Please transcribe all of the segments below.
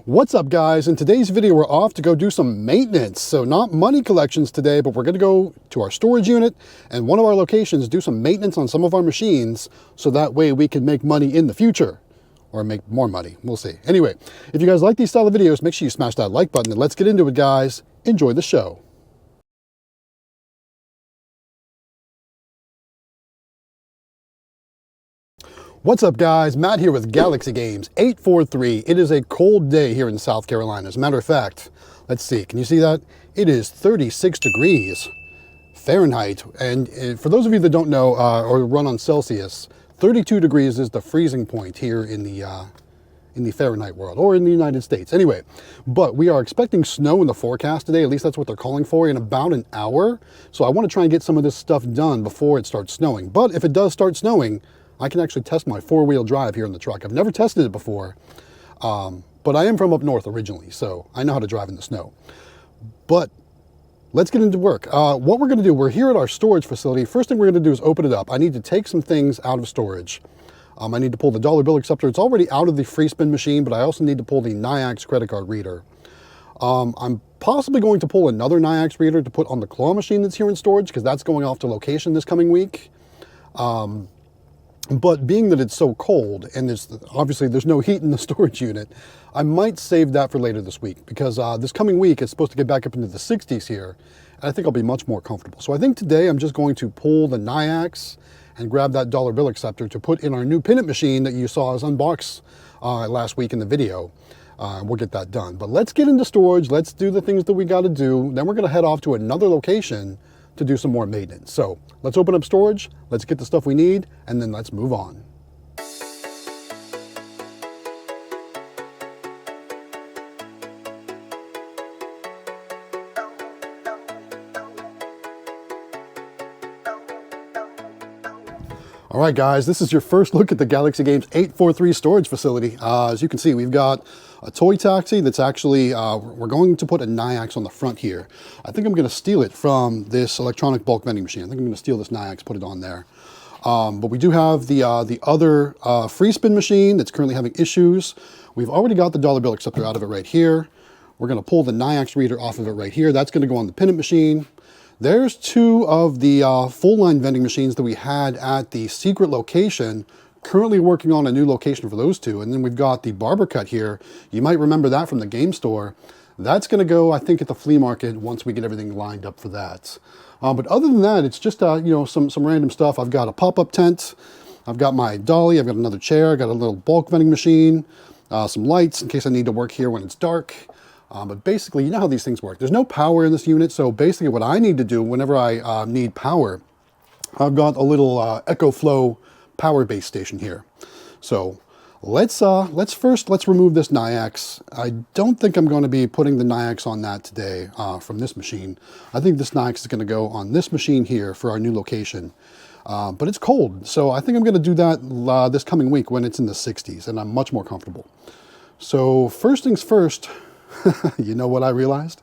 What's up, guys? In today's video, we're off to go do some maintenance. So not money collections today, but we're going to go to our storage unit and one of our locations, do some maintenance on some of our machines, so that way we can make money in the future, or make more money. We'll see. Anyway, if you guys like these style of videos, make sure you smash that like button and let's get into it, guys. Enjoy the show. What's up, guys? Matt here with Galaxy Games 843. It is a cold day here in South Carolina. As a matter of fact, let's see, can you see that? It is 36 degrees Fahrenheit. And for those of you that don't know or run on Celsius, 32 degrees is the freezing point here in the Fahrenheit world, or in the United States. Anyway, but we are expecting snow in the forecast today. At least that's what they're calling for, in about an hour. So I want to try and get some of this stuff done before it starts snowing. But if it does start snowing, I can actually test my four-wheel drive here in the truck. I've never tested it before, but I am from up north originally, so I know how to drive in the snow. But let's get into work. What we're going to do, we're here at our storage facility. First thing we're going to do is open it up. I need to take some things out of storage. I need to pull the dollar bill acceptor. It's already out of the free spin machine, but I also need to pull the NIAX credit card reader. I'm possibly going to pull another NIAX reader to put on the claw machine that's here in storage, because that's going off to location this coming week. But being that it's so cold and obviously there's no heat in the storage unit, I might save that for later this week, because this coming week it's supposed to get back up into the 60s here, and I think I'll be much more comfortable. So I think today I'm just going to pull the NIAX and grab that dollar bill acceptor to put in our new pin it machine that you saw us unbox last week in the video. We'll get that done. But let's get into storage. Let's do the things that we got to do. Then we're going to head off to another location to do some more maintenance. So let's open up storage, let's get the stuff we need, and then let's move on. All right, guys, this is your first look at the Galaxy Games 843 storage facility. As you can see, we've got a toy taxi that's actually, we're going to put a NIAX on the front here. I think I'm going to steal it from this electronic bulk vending machine. I think I'm going to steal this NIAX, put it on there. But we do have the other free spin machine that's currently having issues. We've already got the dollar bill acceptor out of it right here. We're going to pull the NIAX reader off of it right here. That's going to go on the pin it machine. There's two of the full line vending machines that we had at the secret location, currently working on a new location for those two. And then we've got the barber cut here. You might remember that from the game store. That's going to go, I think, at the flea market once we get everything lined up for that. But other than that, it's just, you know, some random stuff. I've got a pop-up tent. I've got my dolly. I've got another chair. I've got a little bulk vending machine, some lights in case I need to work here when it's dark. But basically, you know how these things work. There's no power in this unit, so basically what I need to do whenever I need power, I've got a little EcoFlow power base station here. So let's remove this NIAX. I don't think I'm going to be putting the NIAX on that today from this machine. I think this NIAX is going to go on this machine here for our new location. But it's cold, so I think I'm going to do that this coming week when it's in the 60s and I'm much more comfortable. So first things first, you know what I realized?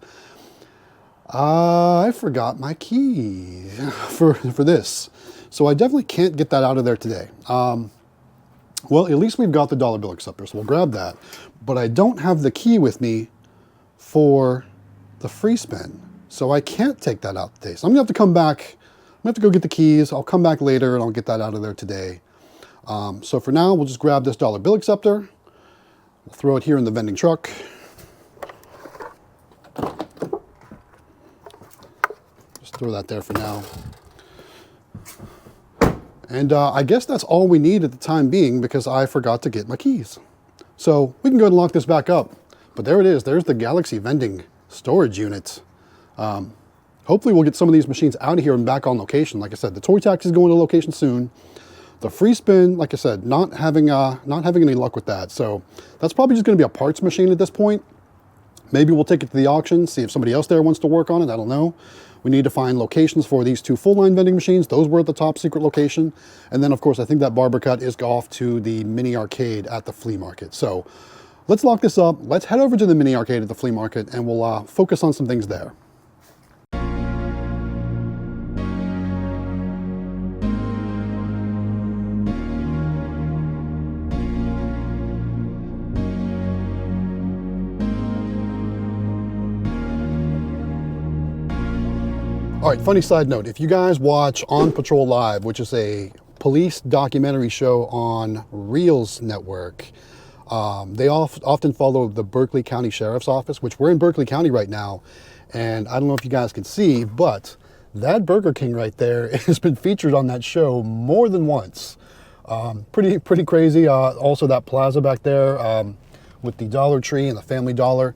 I forgot my key for this. So I definitely can't get that out of there today. Well, at least we've got the dollar bill acceptor, so we'll grab that. But I don't have the key with me for the free spin, so I can't take that out today. So I'm gonna have to come back. I'm gonna have to go get the keys. I'll come back later and I'll get that out of there today. So for now, we'll just grab this dollar bill acceptor. We'll throw it here in the vending truck. Just throw that there for now. And I guess that's all we need at the time being, because I forgot to get my keys. So we can go ahead and lock this back up. But there it is. There's the Galaxy vending storage unit. Hopefully we'll get some of these machines out of here and back on location. Like I said, the toy taxi is going to location soon. The free spin, like I said, not having any luck with that. So that's probably just going to be a parts machine at this point. Maybe we'll take it to the auction, see if somebody else there wants to work on it. I don't know. We need to find locations for these two full-line vending machines. Those were at the top secret location. And then, of course, I think that barber cut is off to the mini arcade at the flea market. So let's lock this up. Let's head over to the mini arcade at the flea market, and we'll focus on some things there. All right, funny side note, if you guys watch On Patrol Live, which is a police documentary show on Reels Network, they often follow the Berkeley County Sheriff's Office, which we're in Berkeley County right now. And I don't know if you guys can see, but that Burger King right there has been featured on that show more than once. Pretty crazy. Also that plaza back there with the Dollar Tree and the Family Dollar.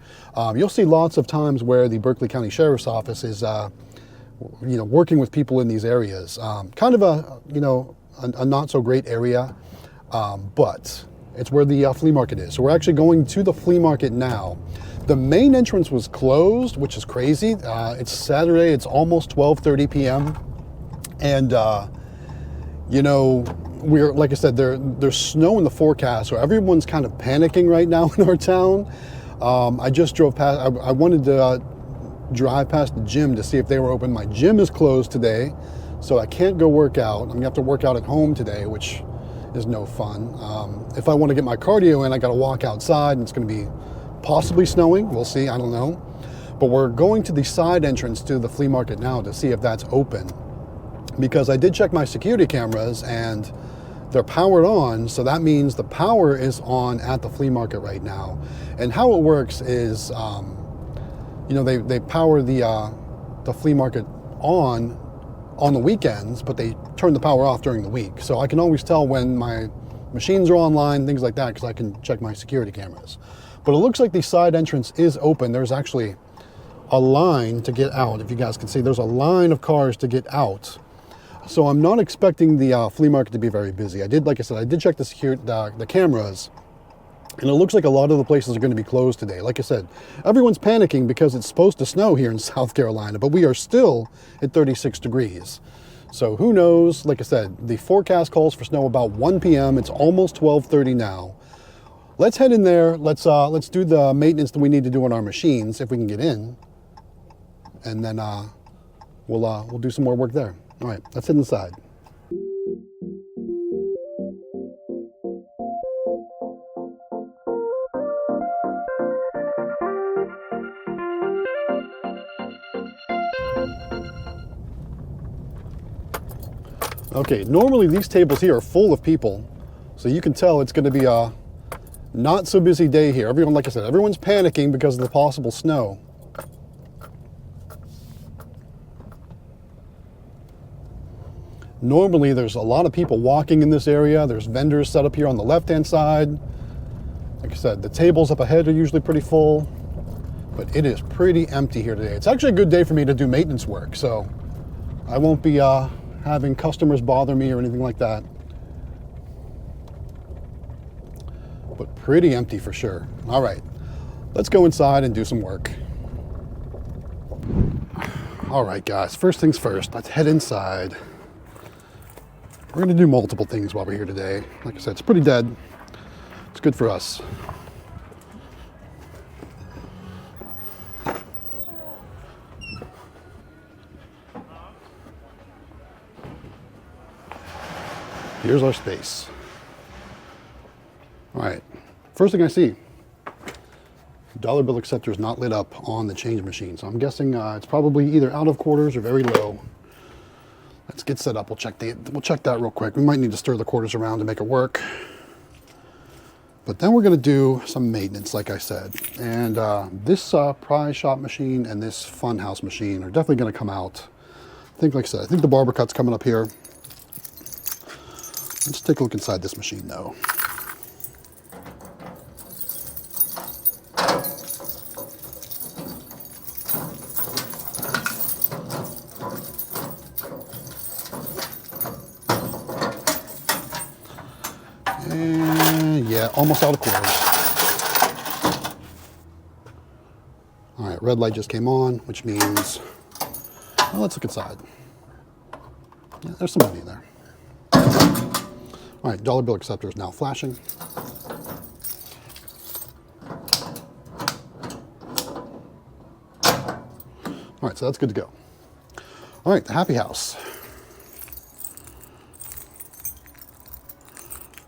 You'll see lots of times where the Berkeley County Sheriff's Office is working with people in these areas. Kind of a not so great area, but it's where the flea market is. So we're actually going to the flea market now. The main entrance was closed, which is crazy. It's Saturday, it's almost 12:30 p.m. And, we're, like I said, there's snow in the forecast, so everyone's kind of panicking right now in our town. I just drove past, I wanted to drive past the gym to see if they were open. My gym is closed today, so I can't go work out. I'm gonna have to work out at home today, which is no fun. If I want to get my cardio in, I gotta walk outside, and it's gonna be possibly snowing. We'll see, I don't know. But we're going to the side entrance to the flea market now to see if that's open, because I did check my security cameras and they're powered on, so that means the power is on at the flea market right now. And how it works is, they power the flea market on the weekends, but they turn the power off during the week. So I can always tell when my machines are online, things like that, because I can check my security cameras. But it looks like the side entrance is open. There's actually a line to get out. If you guys can see, there's a line of cars to get out. So I'm not expecting the flea market to be very busy. like I said, I did check the cameras, and it looks like a lot of the places are going to be closed today. Like I said, everyone's panicking because it's supposed to snow here in South Carolina, but we are still at 36 degrees. So who knows? Like I said, the forecast calls for snow about 1 p.m. It's almost 12:30 now. Let's head in there. Let's do the maintenance that we need to do on our machines if we can get in, and then we'll do some more work there. All right, let's head inside. Okay, normally these tables here are full of people, so you can tell it's going to be a not so busy day here. Everyone, like I said, everyone's panicking because of the possible snow. Normally there's a lot of people walking in this area. There's vendors set up here on the left-hand side. Like I said, the tables up ahead are usually pretty full, but it is pretty empty here today. It's actually a good day for me to do maintenance work, so I won't be having customers bother me or anything like that. But pretty empty for sure. All right, let's go inside and do some work. All right, guys, first things first, let's head inside. We're gonna do multiple things while we're here today. Like I said, it's pretty dead. It's good for us. Here's our space. All right, first thing I see, dollar bill acceptor is not lit up on the change machine. So I'm guessing it's probably either out of quarters or very low. Let's get set up. We'll check that real quick. We might need to stir the quarters around to make it work. But then we're going to do some maintenance, like I said. And this prize shop machine and this funhouse machine are definitely going to come out. I think, like I said, I think the barber cut's coming up here. Let's take a look inside this machine, though. And yeah, almost out of quarters. All right, red light just came on, which means, well, let's look inside. Yeah, there's some money there. All right, dollar bill acceptor is now flashing. All right, so that's good to go. All right, the happy house.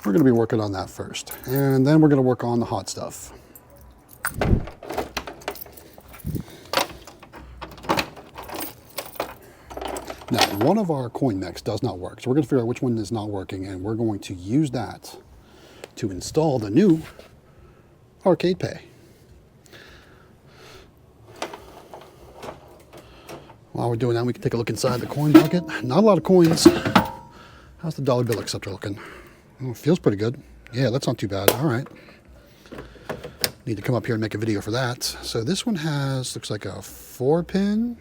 We're going to be working on that first, and then we're going to work on the hot stuff. Now, one of our coin mechs does not work, so we're going to figure out which one is not working, and we're going to use that to install the new arcade pay. While we're doing that, we can take a look inside the coin bucket. Not a lot of coins. How's the dollar bill acceptor looking? Oh, it feels pretty good. Yeah, that's not too bad. All right. Need to come up here and make a video for that. So this one has, looks like a 4-pin.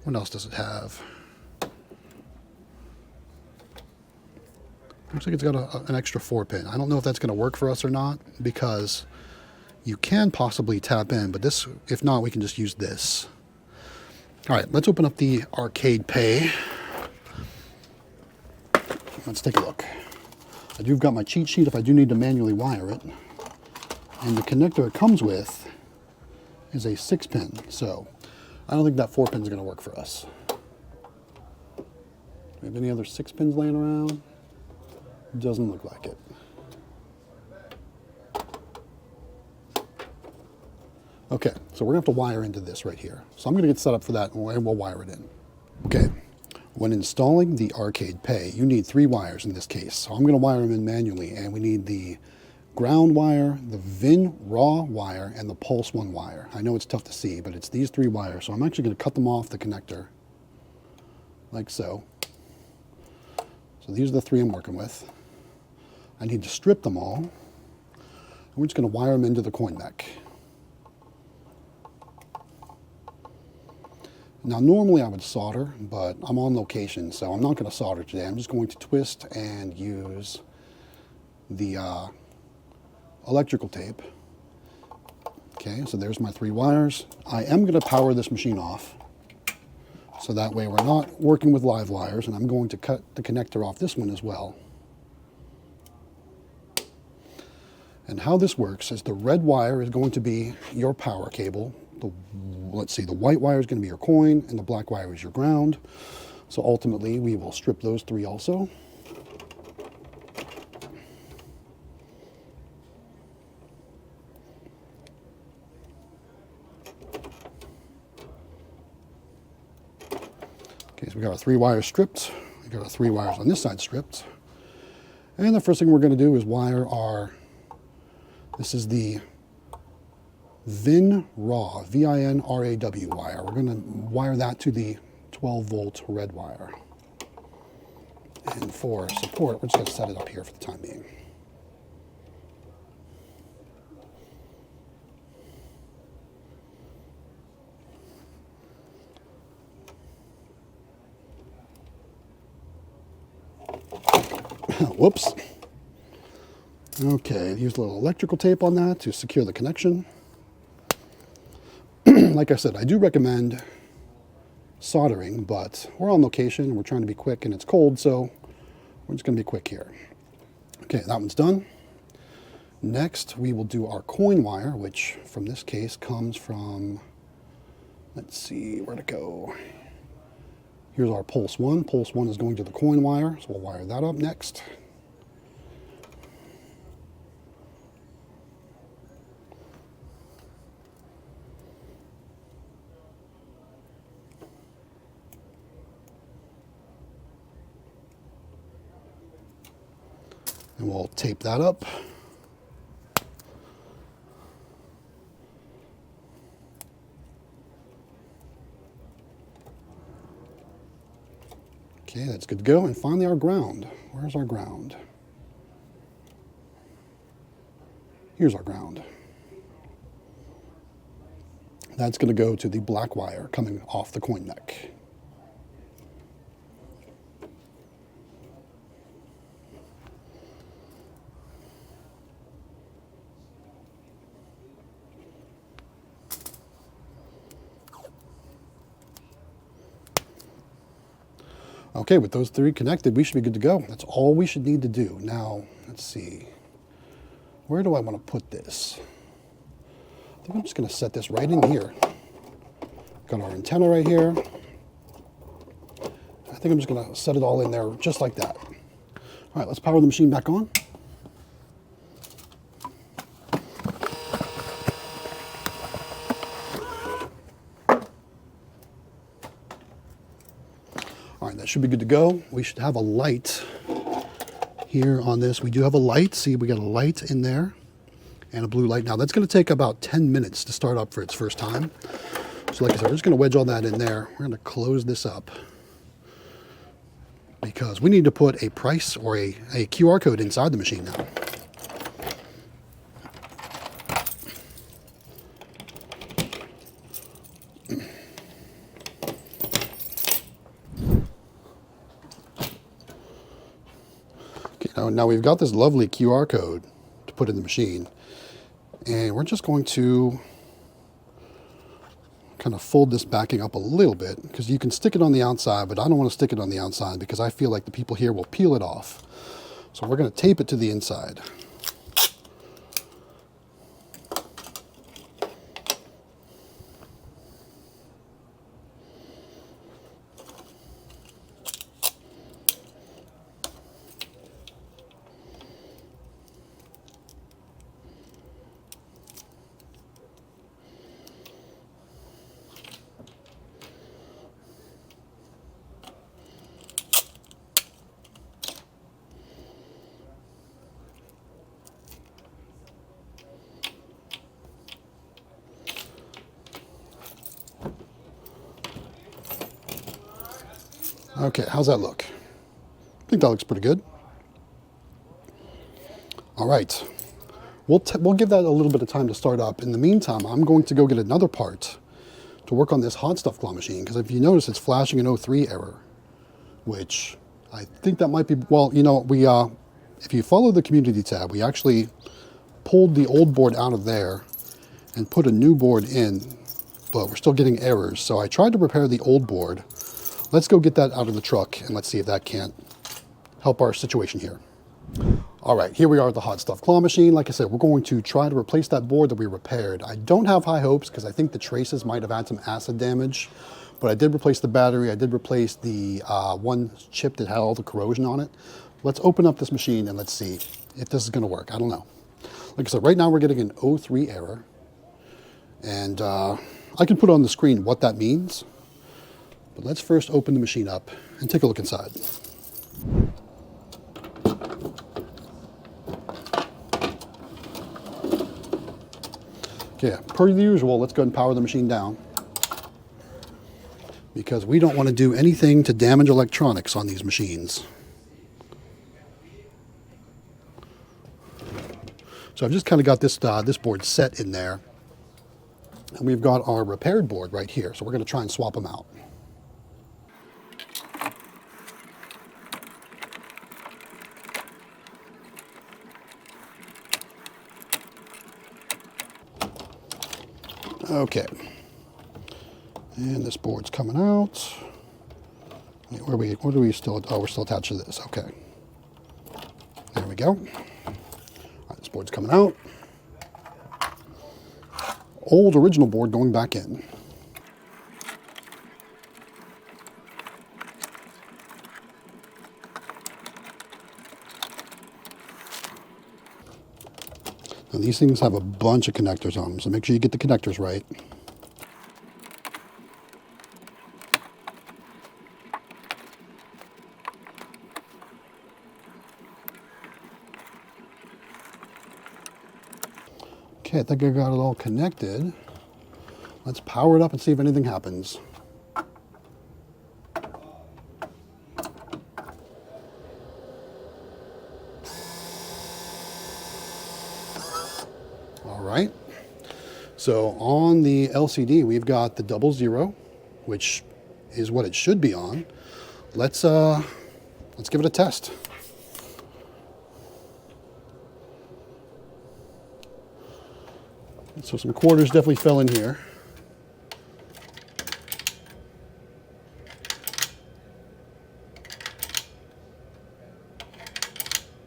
What else does it have? Looks like it's got an extra 4-pin. I don't know if that's going to work for us or not, because you can possibly tap in, but this, if not, we can just use this. All right, let's open up the arcade pay. Let's take a look. I do got my cheat sheet if I do need to manually wire it. And the connector it comes with is a 6-pin. So I don't think that 4-pin is going to work for us. Do we have any other 6-pins laying around? Doesn't look like it. Okay, so we're going to have to wire into this right here. So I'm going to get set up for that, and we'll wire it in. Okay, when installing the arcade pay, you need 3 wires in this case. So I'm going to wire them in manually, and we need the ground wire, the VIN raw wire, and the pulse 1 wire. I know it's tough to see, but it's these 3 wires. So I'm actually going to cut them off the connector, like so. So these are the 3 I'm working with. I need to strip them all, and we're just going to wire them into the coin mech. Now, normally I would solder, but I'm on location, so I'm not going to solder today. I'm just going to twist and use the electrical tape. Okay, so there's my 3 wires. I am going to power this machine off, so that way we're not working with live wires, and I'm going to cut the connector off this one as well. And how this works is the red wire is going to be your power cable. Let's see, the white wire is going to be your coin, and the black wire is your ground. So ultimately, we will strip those 3 also. Okay, so we got our 3 wires stripped. We got our 3 wires on this side stripped. And the first thing we're going to do is wire our, this is the VIN raw, V-I-N-R-A-W wire. We're going to wire that to the 12-volt red wire. And for support, we're just going to set it up here for the time being. Whoops. Okay, use a little electrical tape on that to secure the connection. Like I said, I do recommend soldering, but we're on location, we're trying to be quick, and it's cold, so we're just going to be quick here. Okay, that one's done. Next, we will do our coin wire, which from this case comes from, let's see, where'd it go? Here's our pulse 1. Pulse 1 is going to the coin wire, so we'll wire that up next. And we'll tape that up. Okay, that's good to go. And finally our ground. Where's our ground? Here's our ground. That's going to go to the black wire coming off the coin mech. Okay, with those 3 connected, we should be good to go. That's all we should need to do. Now, let's see. Where do I want to put this? I think I'm just going to set this right in here. Got our antenna right here. I think I'm just going to set it all in there just like that. All right, let's power the machine back on. should be good to go. We should have a light here on this. We do have a light. See, we got a light in there and a blue light. Now that's going to take about 10 minutes to start up for its first time. So like I said, we're just going to wedge all that in there. We're going to close this up because we need to put a price or a QR code inside the machine now. Okay, now we've got this lovely QR code to put in the machine, and we're just going to kind of fold this backing up a little bit because you can stick it on the outside, but I don't want to stick it on the outside because I feel like the people here will peel it off. So we're going to tape it to the inside. Okay, how's that look? I think that looks pretty good. All right, we'll give that a little bit of time to start up. In the meantime, I'm going to go get another part to work on this hot stuff claw machine, because if you notice, it's flashing an 03 error, which I think that might be, well, you know, if you follow the community tab, we actually pulled the old board out of there and put a new board in, but we're still getting errors. So I tried to repair the old board. Let's go get that out of the truck and let's see if that can't help our situation here. All right, here we are at the hot stuff claw machine. Like I said, we're going to try to replace that board that we repaired. I don't have high hopes because I think the traces might have had some acid damage, but I did replace the battery. I did replace the one chip that had all the corrosion on it. Let's open up this machine and let's see if this is going to work. I don't know. Like I said, right now we're getting an 03 error, and I can put on the screen what that means. But let's first open the machine up and take a look inside. Okay, per usual, let's go ahead and power the machine down because we don't want to do anything to damage electronics on these machines. So I've just kind of got this board set in there, and we've got our repaired board right here. So we're going to try and swap them out. Okay, and this board's coming out. Where are we still? Oh, we're still attached to this. Okay, there we go. All right, this board's coming out. Old original board going back in. Now these things have a bunch of connectors on them, so make sure you get the connectors right. Okay, I think I got it all connected. Let's power it up and see if anything happens. All right, so on the LCD, we've got the 00, which is what it should be on. Let's give it a test. So some quarters definitely fell in here.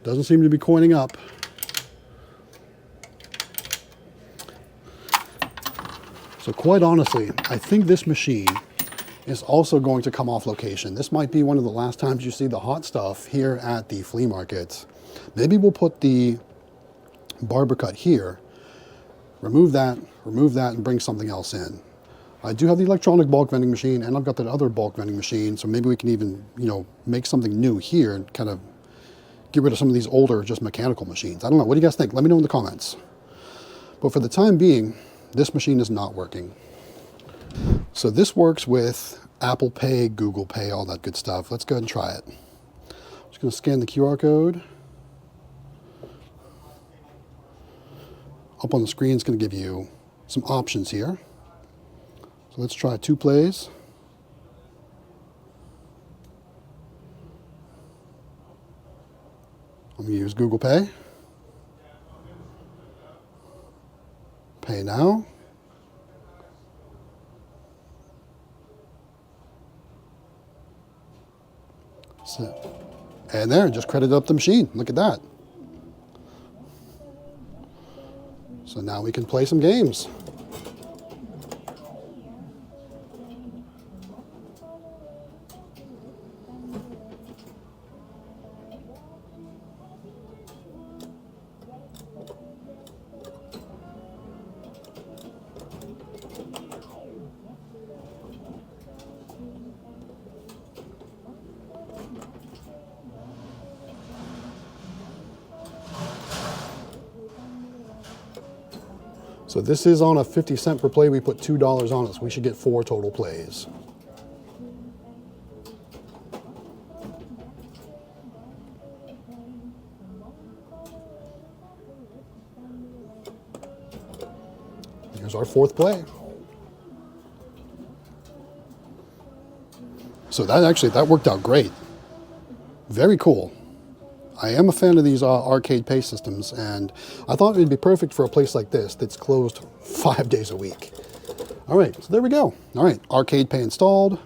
Doesn't seem to be coining up. So quite honestly, I think this machine is also going to come off location. This might be one of the last times you see the hot stuff here at the flea market. Maybe we'll put the barber cut here, remove that, and bring something else in. I do have the electronic bulk vending machine, and I've got that other bulk vending machine, so maybe we can even, you know, make something new here and kind of get rid of some of these older, just mechanical machines. I don't know. What do you guys think? Let me know in the comments. But for the time being, this machine is not working. So this works with Apple Pay, Google Pay, all that good stuff. Let's go ahead and try it. I'm just going to scan the QR code. Up on the screen, it's going to give you some options here. So let's try 2 plays. I'm going to use Google Pay. Pay now. So, and there, just credit up the machine. Look at that. So now we can play some games. So this is on a 50 cent per play. We put $2 on it, so we should get 4 total plays. Here's our 4th play. So that worked out great. Very cool. I am a fan of these arcade pay systems, and I thought it would be perfect for a place like this that's closed 5 days a week. All right, so there we go. All right, arcade pay installed.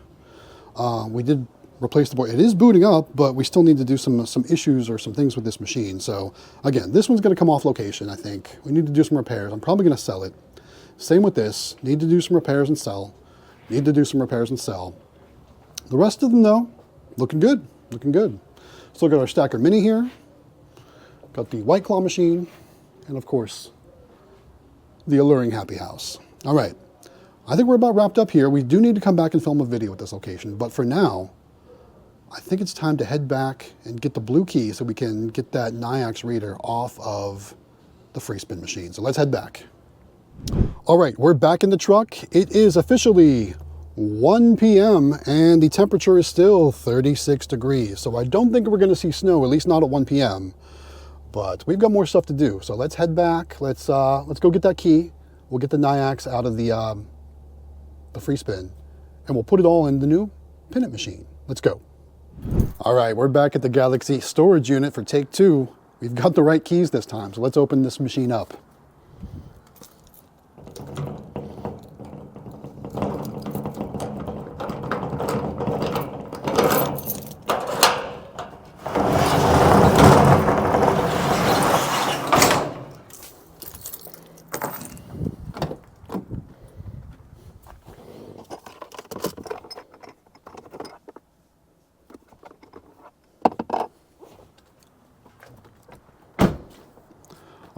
We did replace the board. It is booting up, but we still need to do some issues or some things with this machine. So again, this one's going to come off location, I think. We need to do some repairs. I'm probably going to sell it. Same with this. Need to do some repairs and sell. Need to do some repairs and sell. The rest of them, though, looking good. Looking good. Still got our Stacker Mini here. Got the White Claw machine. And of course, the alluring Happy House. All right. I think we're about wrapped up here. We do need to come back and film a video at this location. But for now, I think it's time to head back and get the blue key so we can get that NIAX reader off of the free spin machine. So let's head back. All right, we're back in the truck. It is officially 1 p.m. and the temperature is still 36 degrees. So I don't think we're going to see snow, at least not at 1 p.m. But we've got more stuff to do. So let's head back. Let's go get that key. We'll get the NIAX out of the free spin, and we'll put it all in the new pin it machine. Let's go. All right, we're back at the Galaxy storage unit for take 2. We've got the right keys this time, so let's open this machine up.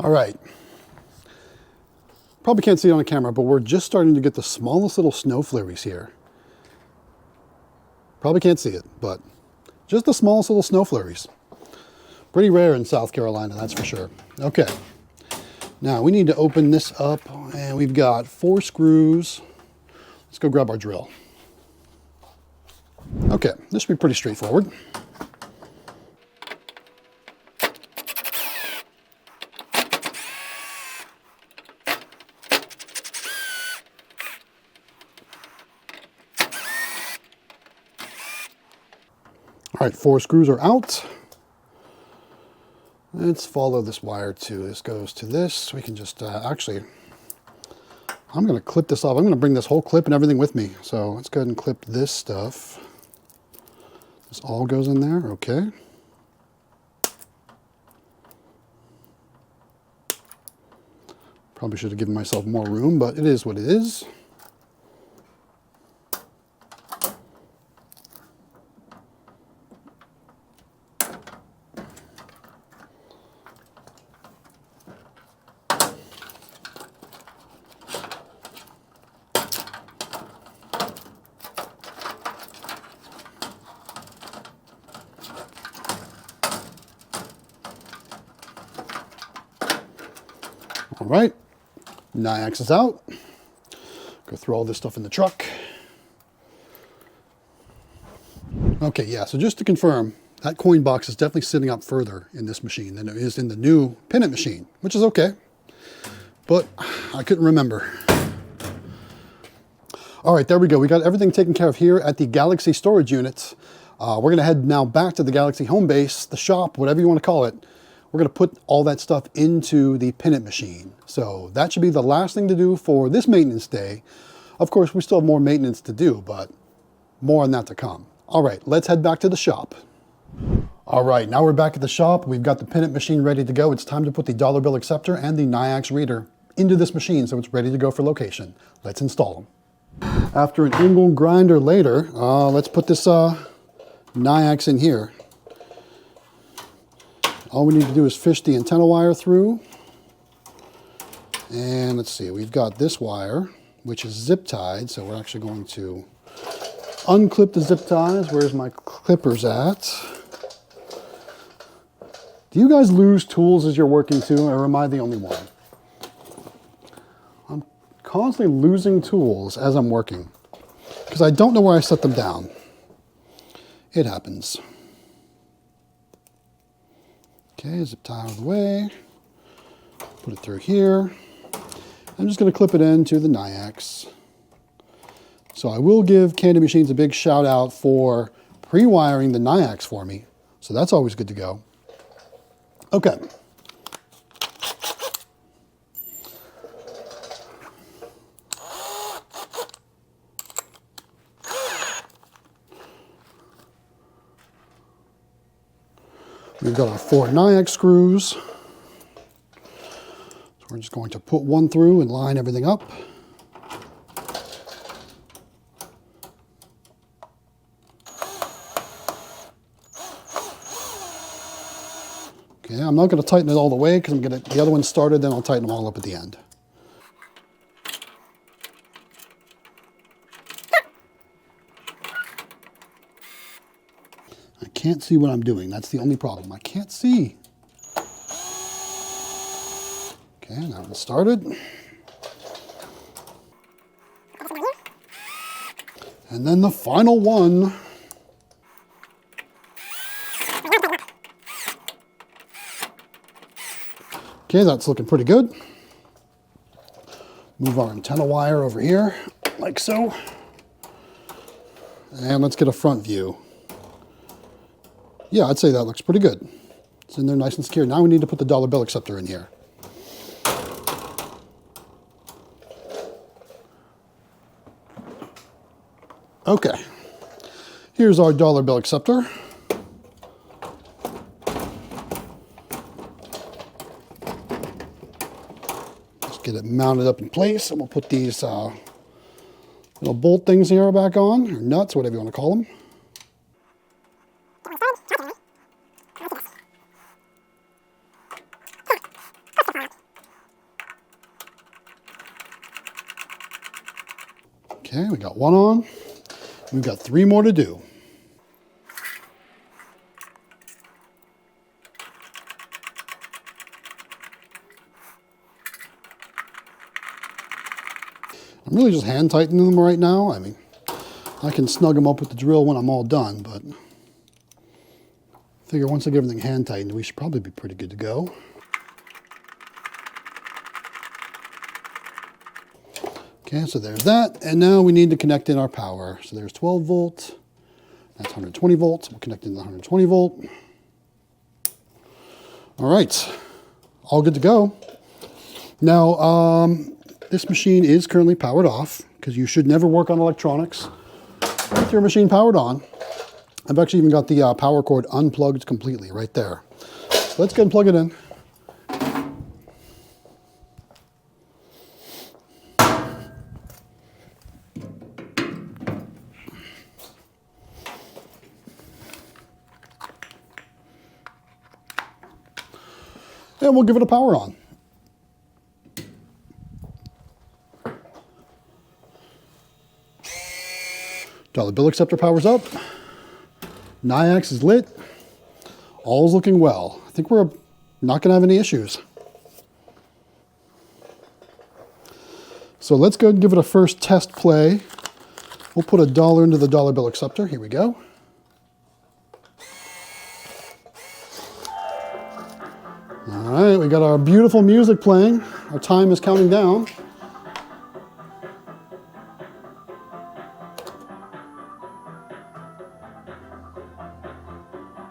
All right, probably can't see it on the camera, but we're just starting to get the smallest little snow flurries here. Probably can't see it, but just the smallest little snow flurries. Pretty rare in South Carolina, that's for sure. Okay, now we need to open this up, and we've got 4 screws. Let's go grab our drill. Okay, this should be pretty straightforward. All right, 4 screws are out. Let's follow this wire too. This goes to this. We can just actually, I'm going to clip this off. I'm going to bring this whole clip and everything with me. So let's go ahead and clip this stuff. This all goes in there, okay. Probably should have given myself more room, but it is what it is. All right, Nyax is out. Go through all this stuff in the truck. Okay, yeah, so just to confirm, that coin box is definitely sitting up further in this machine than it is in the new pin-it machine, which is okay, but I couldn't remember. All right, there we go. We got everything taken care of here at the Galaxy storage units. We're gonna head now back to the Galaxy home base, the shop, whatever you wanna call it. We're gonna put all that stuff into the pin-it machine. So that should be the last thing to do for this maintenance day. Of course, we still have more maintenance to do, but more on that to come. All right, let's head back to the shop. All right, now we're back at the shop. We've got the pin-it machine ready to go. It's time to put the dollar bill acceptor and the Nyax reader into this machine so it's ready to go for location. Let's install them. After an angle grinder later, let's put this Nyax in here. All we need to do is fish the antenna wire through. And let's see, we've got this wire, which is zip tied, so we're actually going to unclip the zip ties. Where's my clippers at? Do you guys lose tools as you're working too, or am I the only one? I'm constantly losing tools as I'm working because I don't know where I set them down. It happens. Okay, zip tie out of the way. Put it through here. I'm just going to clip it into the Nyax. So I will give Candy Machines a big shout out for pre-wiring the Nyax for me. So that's always good to go. Okay. We've got our 4 Nyax screws. So we're just going to put one through and line everything up. Okay, I'm not going to tighten it all the way because I'm going to get the other one started, then I'll tighten them all up at the end. I can't see what I'm doing. That's the only problem. I can't see. Okay, now it's started. And then the final one. Okay, that's looking pretty good. Move our antenna wire over here, like so. And let's get a front view. Yeah, I'd say that looks pretty good. It's in there nice and secure. Now we need to put the dollar bill acceptor in here. Okay, here's our dollar bill acceptor. Just get it mounted up in place, and we'll put these little bolt things here back on, or nuts, whatever you want to call them. Okay, we got one on. We've got 3 more to do. I'm really just hand tightening them right now. I mean, I can snug them up with the drill when I'm all done, but I figure once I get everything hand tightened, we should probably be pretty good to go. Okay, so there's that, and now we need to connect in our power. So there's 12 volts, that's 120 volts. We'll connect in the 120 volt. All right, all good to go. Now, this machine is currently powered off because you should never work on electronics with your machine powered on. I've actually even got the power cord unplugged completely right there. So let's go and plug it in. And we'll give it a power on. Dollar bill acceptor powers up. Nyax is lit. All's looking well. I think we're not going to have any issues. So let's go and give it a first test play. We'll put $1 into the dollar bill acceptor. Here we go. All right, we got our beautiful music playing. Our time is counting down.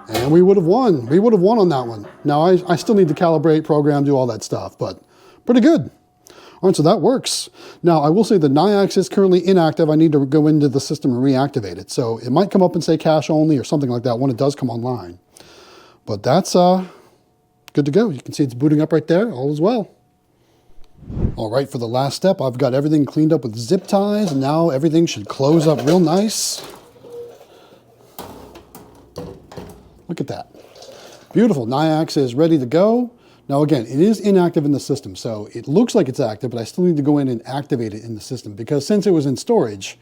And we would have won. We would have won on that one. Now, I still need to calibrate, program, do all that stuff, but pretty good. All right, so that works. Now, I will say the NIAX is currently inactive. I need to go into the system and reactivate it. So it might come up and say cash only or something like that when it does come online. But that's good to go. You can see it's booting up right there. All is well. All right, for the last step, I've got everything cleaned up with zip ties, and now everything should close up real nice. Look at that. Beautiful. NIAX is ready to go. Now again, it is inactive in the system, so it looks like it's active, but I still need to go in and activate it in the system because since it was in storage,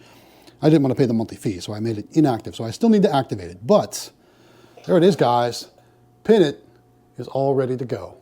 I didn't want to pay the monthly fee, so I made it inactive. So I still need to activate it, but there it is, guys. Pin it is all ready to go.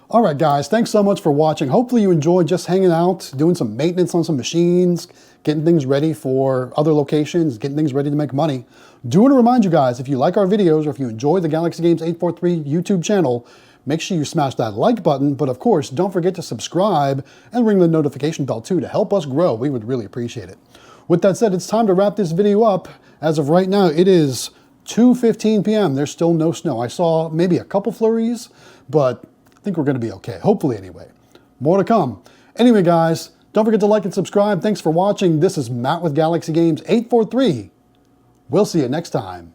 All right, guys, thanks so much for watching. Hopefully you enjoyed just hanging out, doing some maintenance on some machines, getting things ready for other locations, getting things ready to make money. Do want to remind you guys, if you like our videos or if you enjoy the Galaxy Games 843 YouTube channel, make sure you smash that like button, but of course, don't forget to subscribe and ring the notification bell too to help us grow. We would really appreciate it. With that said, it's time to wrap this video up. As of right now, it is 2:15 p.m. There's still no snow. I saw maybe a couple flurries, but I think we're going to be okay. Hopefully anyway. More to come. Anyway, guys, don't forget to like and subscribe. Thanks for watching. This is Matt with Galaxy Games 843. We'll see you next time.